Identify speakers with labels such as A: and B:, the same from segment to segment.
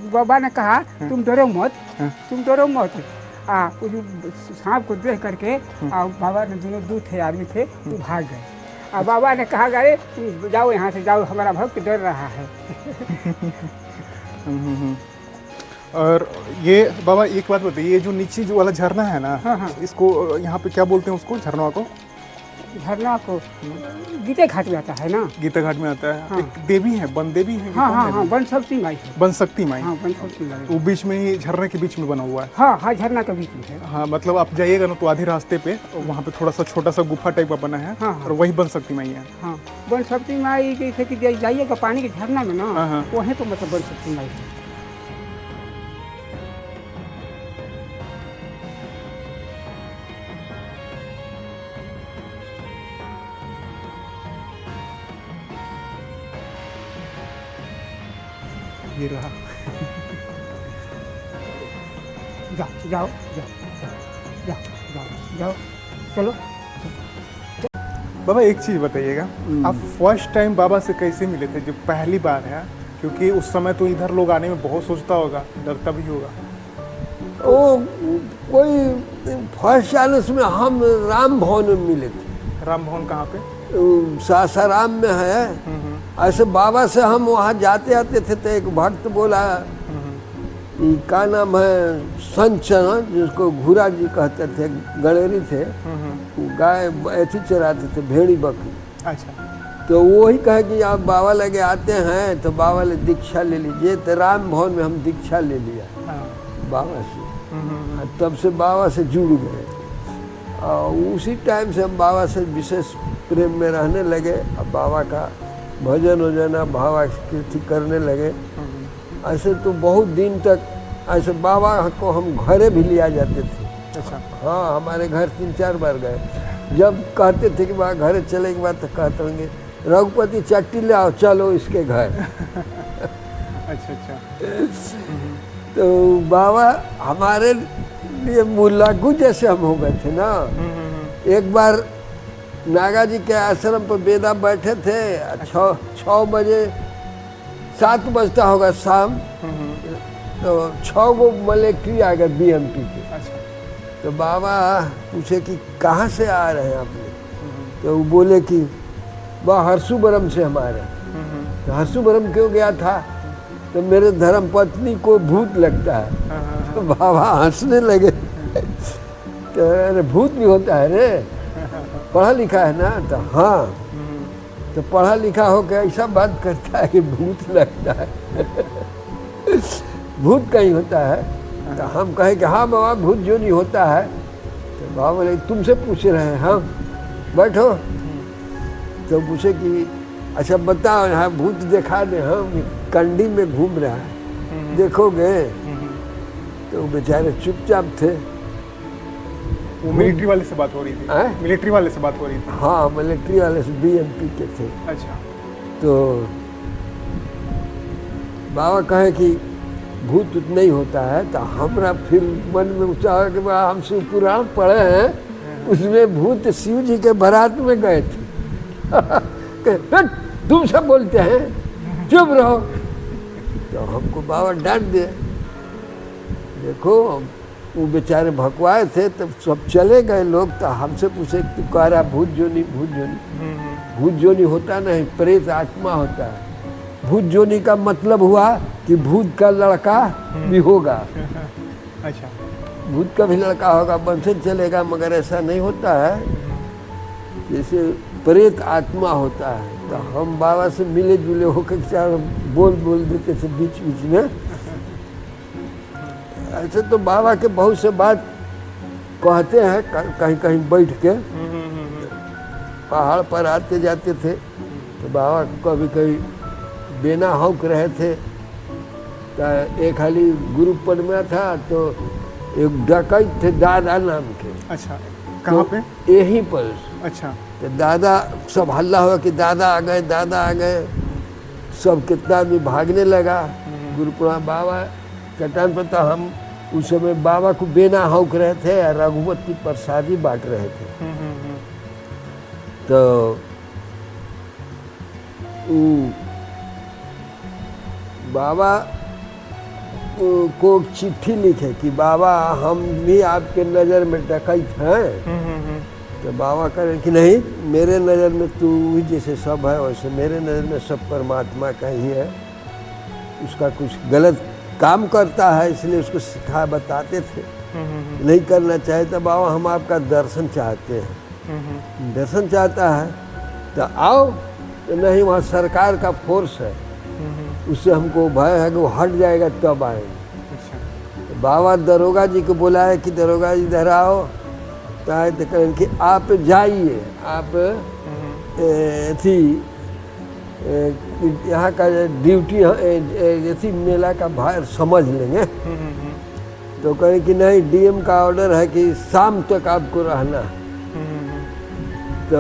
A: बाबा ने कहा तुम डरो मत, तुम डरो मत। वो जो सांप को देख करके बाबा ने दोनों दूध थे आदमी थे वो भाग गए। बाबा ने कहा अरे तुम जाओ यहाँ से जाओ, हमारा भक्त डर रहा है।
B: और ये बाबा एक बात बताइए, ये जो नीचे जो वाला झरना है ना,
A: हाँ।
B: इसको यहाँ पे क्या बोलते हैं उसको, झरना को?
A: झरना को गीते घाट में आता है ना,
B: गीता घाट में आता है।
A: हाँ।
B: एक देवी है, वन देवी है।
A: हाँ, वन शक्ति माई है।
B: वन शक्ति माई।
A: हाँ, वन शक्ति माई।
B: वो बीच में ही, झरने के बीच में बना हुआ है।
A: हाँ, झरना के बीच में है।
B: हाँ, मतलब आप जाइएगा ना तो आधे रास्ते पे वहाँ पे थोड़ा सा छोटा सा गुफा टाइप का बना है।
A: हाँ।
B: और वही वन शक्ति माई है।
A: हाँ, वन शक्ति माई जैसे कि जाइएगा पानी के झरना में ना, वहीं तो मतलब वन शक्ति माई है।
B: ये रहा।
A: जाओ जाओ जाओ जाओ जाओ जाओ, चलो।
B: बाबा एक चीज़ बताइएगा, आप फर्स्ट टाइम बाबा से कैसे मिले थे, जब पहली बार है? क्योंकि उस समय तो इधर लोग आने में बहुत सोचता होगा, डरता भी होगा।
C: वो कोई फर्स्ट चांस में हम राम भवन में मिले थे।
B: राम भवन कहाँ पे?
C: सासाराम में है। ऐसे बाबा से हम वहाँ जाते आते थे तो एक भक्त बोला, क्या नाम है, संचन, जिसको घूरा जी कहते थे, गणेरी थे, गाय ऐसी चराते थे, भेड़ी बकरी।
B: अच्छा।
C: तो वही कहे कि आप बाबा लगे आते हैं तो बाबा ले दीक्षा ले लीजिए। तो राम भवन में हम दीक्षा ले लिया बाबा से। तब से बाबा से जुड़ गए और उसी टाइम से हम बाबा से विशेष प्रेम में रहने लगे। अब बाबा का भजन वजन भावाकृति करने लगे। ऐसे तो बहुत दिन तक ऐसे बाबा को हम घरे भी लिया जाते थे।
B: अच्छा।
C: हाँ, हमारे घर 3-4 बार गए। जब कहते थे कि बाबा घरे चले के बाद तो कहते होंगे रघुपति चट्टी ले आओ, चलो इसके घर।
B: अच्छा।
C: तो बाबा हमारे लिए मुल्लागू जैसे हम हो गए थे ना। एक बार नागा जी के आश्रम पर बेदा बैठे थे, 6 बजे 7 बजता होगा शाम, तो 6 गो मलेक्ट्री आ गए बीएमपी के।
B: अच्छा।
C: तो बाबा पूछे कि कहाँ से आ रहे हैं आप लोग? तो वो बोले कि वह हरसुबरम से हम आ रहे हैं। तो हरसुबरम क्यों गया था? तो मेरे धर्म पत्नी को भूत लगता है। तो बाबा हंसने लगे। तो अरे भूत भी होता है रे, पढ़ा लिखा है ना? तो हाँ। तो पढ़ा लिखा हो के ऐसा बात करता है कि भूत लगता है। भूत कहीं होता है? तो हम कहे कि हाँ बाबा भूत जो नहीं होता है। तो बाबा बोले तुमसे पूछ रहे हैं हम, बैठो। तो पूछे कि अच्छा बताओ, यहाँ भूत दिखा दे, हम कंडी में घूम रहा है, देखोगे? तो बेचारे चुपचाप थे।
B: वो मिलिट्री वाले से बात हो रही थी? मिलिट्री वाले से बात हो रही थी?
C: हाँ, मिलिट्री वाले से, बीएमपी के थे।
B: अच्छा।
C: तो बाबा कहे कि भूत नहीं होता है। तो हमरा फिर मन में उठा कि हम शिव पुराण पढ़े हैं, उसमें भूत शिव जी के बारात में गए थे। तुम सब बोलते हैं, चुप रहो। तो हमको बाबा डांट दिए। देखो वो बेचारे भगवाए थे, तब सब चले गए लोग। तो हमसे पूछे तू कह रहा भूत जोनी, भूत जोनी। भूत जोनी होता नहीं, प्रेत आत्मा होता है। भूत जोनी का मतलब हुआ कि भूत का लड़का भी होगा।
B: अच्छा।
C: भूत का भी लड़का होगा, वंशज चलेगा, मगर ऐसा नहीं होता है। जैसे प्रेत आत्मा होता है। तो हम बाबा से मिले जुले होकर चार बोल देते थे बीच बीच में। ऐसे तो बाबा के बहुत से बात कहते हैं, कहीं कहीं बैठ के पहाड़ पर आते जाते थे। तो बाबा को कभी कभी बेना हौक रहे थे। तो एक हाली गुरु में था, तो एक डकैत थे दादा नाम के।
B: अच्छा। कहाँ पे?
C: यहीं पर।
B: अच्छा।
C: तो दादा, सब हल्ला हुआ कि दादा आ गए, दादा आ गए। सब कितना आदमी भागने लगा। गुरुपुरा बाबा चट्टान पर था। हम उस समय बाबा को बेना हौक रहे थे और रघुपति प्रसादी बांट रहे थे। तो बाबा को चिट्ठी लिखे कि बाबा हम भी आपके नज़र में डकैत हैं, तो बाबा कहें कि नहीं, मेरे नज़र में तू भी जैसे सब है वैसे मेरे नज़र में सब परमात्मा का ही है। उसका कुछ गलत काम करता है इसलिए उसको सिखा बताते थे, नहीं करना चाहिए। तो बाबा हम आपका दर्शन चाहते हैं। दर्शन चाहता है तो आओ। तो नहीं, वहाँ सरकार का फोर्स है, उससे हमको भय है कि वो हट जाएगा तब आएंगे। तो बाबा दरोगा जी को बुलाए कि दरोगा जी इधर आओ। तो आए तो कहें कि आप जाइए, आप थी यहाँ का ड्यूटी ऐसी मेला का बाहर समझ लेंगे। तो कहें कि नहीं, डीएम का ऑर्डर है कि शाम तक आपको रहना है। तो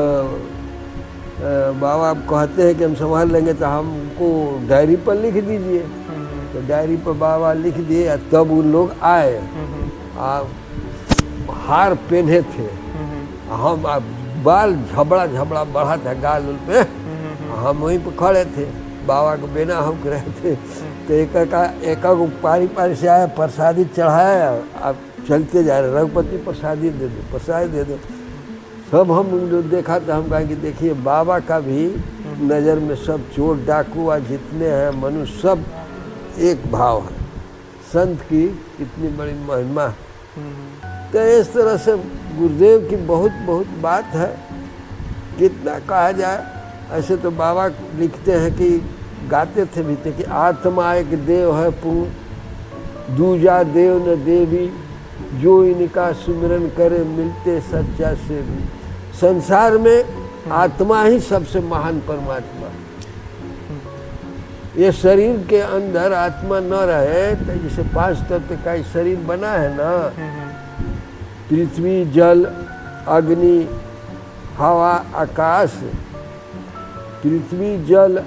C: बाबा आप कहते हैं कि हम संभाल लेंगे, तो हमको डायरी पर लिख दीजिए। तो डायरी पर बाबा लिख दिए। तब उन लोग आए, हार पहने थे, हम बाल झबड़ा झबड़ा बढ़ा था गाल उल पे, हम वहीं पर खड़े थे, बाबा को बेना हम रहे थे। तो एक पारी पारी से आया, प्रसादी चढ़ाया, आप चलते जा रहे, रघुपति प्रसादी दे दो, प्रसादी दे दो। सब हम जो देखा तो हम कहा कि देखिए बाबा का भी नज़र में सब चोर डाकू और जितने हैं मनुष्य सब एक भाव है। संत की कितनी बड़ी महिमा। तो इस तरह से गुरुदेव की बहुत बहुत बात है, कितना कहा जाए। ऐसे तो बाबा लिखते हैं कि गाते थे भी थे कि आत्मा एक देव है पूर्ण, दूजा देव न देवी, जो इनका सुमिरन करे मिलते सच्चा से भी। संसार में आत्मा ही सबसे महान परमात्मा। ये शरीर के अंदर आत्मा न रहे तो जैसे 5 तत्व का शरीर बना है ना, पृथ्वी जल अग्नि हवा आकाश, पृथ्वी जल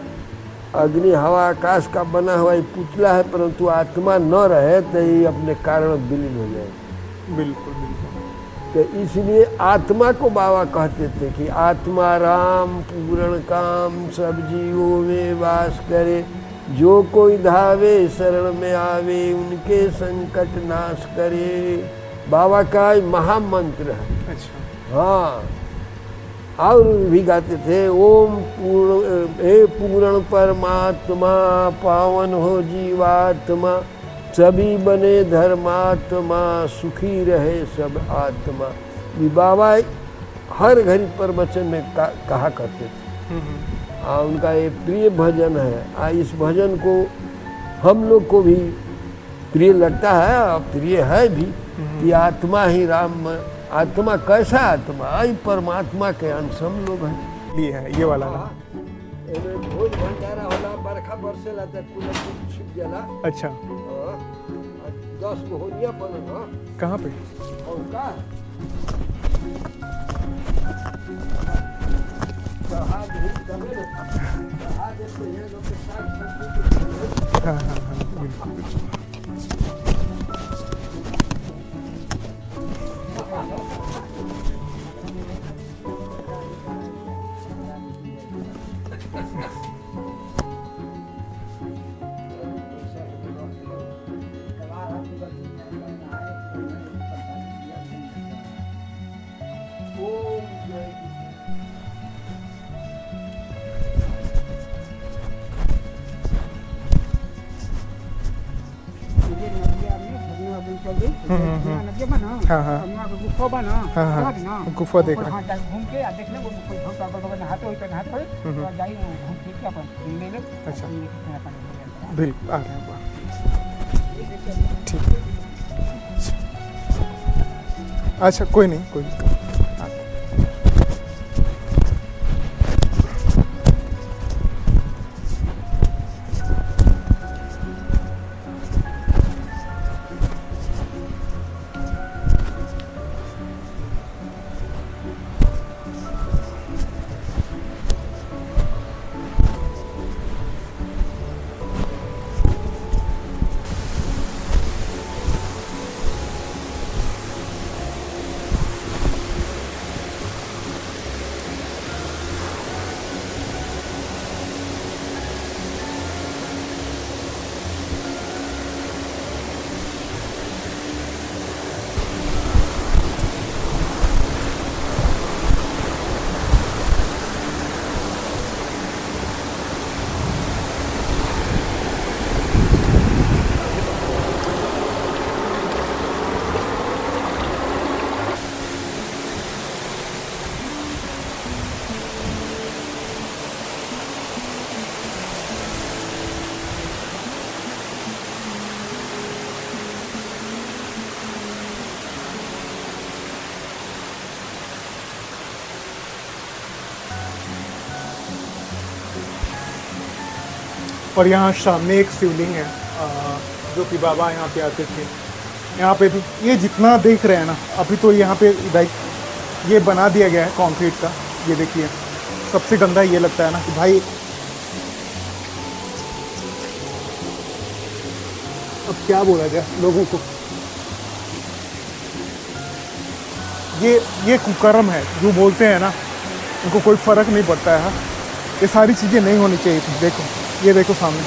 C: अग्नि हवा आकाश का बना हुआ ये पुतला है, परंतु आत्मा न रहे तो ये अपने कारण विलीन हो जाए।
B: बिल्कुल बिल्कुल।
C: तो इसलिए आत्मा को बाबा कहते थे कि आत्मा राम पूर्ण काम सब जीवों में वास करे, जो कोई धावे शरण में आवे उनके संकट नाश करे। बाबा का महामंत्र है।
B: अच्छा।
C: हाँ, और भी गाते थे ओम पूर्ण हे पूर्ण परमात्मा पावन हो जीवात्मा, सभी बने धर्मात्मा सुखी रहे सब आत्मा। ये बाबा हर घड़ी प्रवचन में कहा करते थे। उनका एक प्रिय भजन है। इस भजन को हम लोग को भी प्रिय लगता है और प्रिय है भी कि आत्मा ही राम। आत्मा कैसा आत्मा? आई परमात्मा के अंश हम लोग हैं।
B: लिए है ये वाला ना।
C: भोज भंडारा होला, बरखा बरसे ला त कूलर छिप जाला।
B: अच्छा।
C: 10 होलिया बनल ह।
B: कहाँ पे?
C: और का जहाज ही तबे न जहाज से ये लोग के साथ सब।
B: हाँ हाँ हाँ बिल्कुल। हाँ हाँ गुफा देखा।
A: घूम के देख ले वो कोई भक्त बगल नहाते हुए और जाई घूम फिर के अपन ले ले।
B: अच्छा बिल्कुल आ रहे हैं। ठीक है। अच्छा कोई नहीं कोई नहीं। और यहाँ सामने एक शिवलिंग है जो कि बाबा यहाँ पे आते थे। यहाँ पे भी ये जितना देख रहे हैं ना, अभी तो यहाँ पे ये बना दिया गया है कंक्रीट का। ये देखिए, सबसे गंदा ये लगता है ना कि भाई अब क्या बोला जाए लोगों को। ये कुकर्म है जो बोलते हैं ना, उनको कोई फर्क नहीं पड़ता है। ये सारी चीज़ें नहीं होनी चाहिए थी। देखो, ये देखो सामने,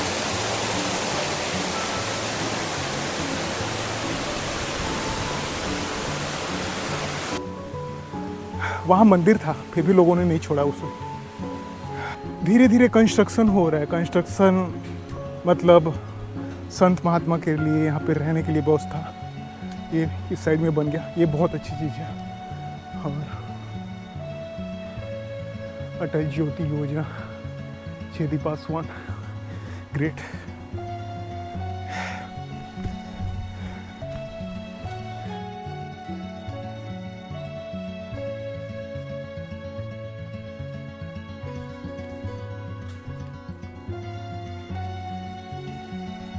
B: वहाँ मंदिर था, फिर भी लोगों ने नहीं छोड़ा उसे। धीरे धीरे कंस्ट्रक्शन हो रहा है। कंस्ट्रक्शन मतलब संत महात्मा के लिए यहाँ पे रहने के लिए व्यवस्था ये इस साइड में बन गया। ये बहुत अच्छी चीज़ है। और अटल ज्योति योजना, चेदी पासवान, ग्रेट।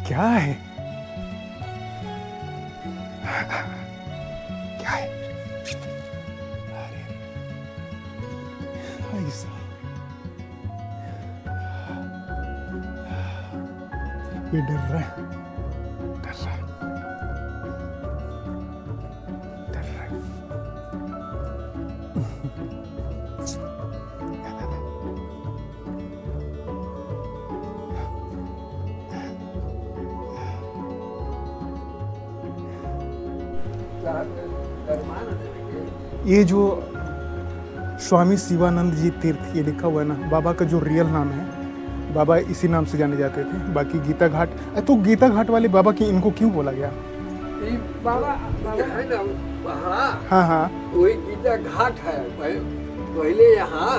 B: क्या है? क्या है? अरे ऐसा ये डर रहा है, डर रहा है, डर रहा है। ये जो स्वामी शिवानंद जी तीर्थ ये लिखा हुआ है ना, बाबा का जो रियल नाम है, बाबा इसी नाम से जाने जाते थे। बाकी गीता घाट, तो गीता घाट वाले बाबा की इनको क्यों बोला गया?
C: बाबा है ना वहाँ,
B: हाँ हाँ,
C: वही गीता घाट है। पहले यहाँ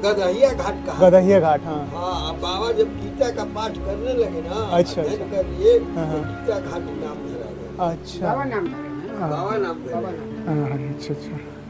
C: गदहिया घाट कहा।
B: गदहिया घाट, हाँ
C: हाँ, बाबा जब गीता का पाठ करने लगे ना,
B: अच्छा,
C: अध्ययन करिए,
B: हाँ, हाँ।
C: तो गीता घाट नाम धरा गया।
B: अच्छा,
A: बाबा नाम धरे हैं।
C: बाबा नाम धरा।
A: बाबा नाम।
B: हाँ, अच्छा अच्छा।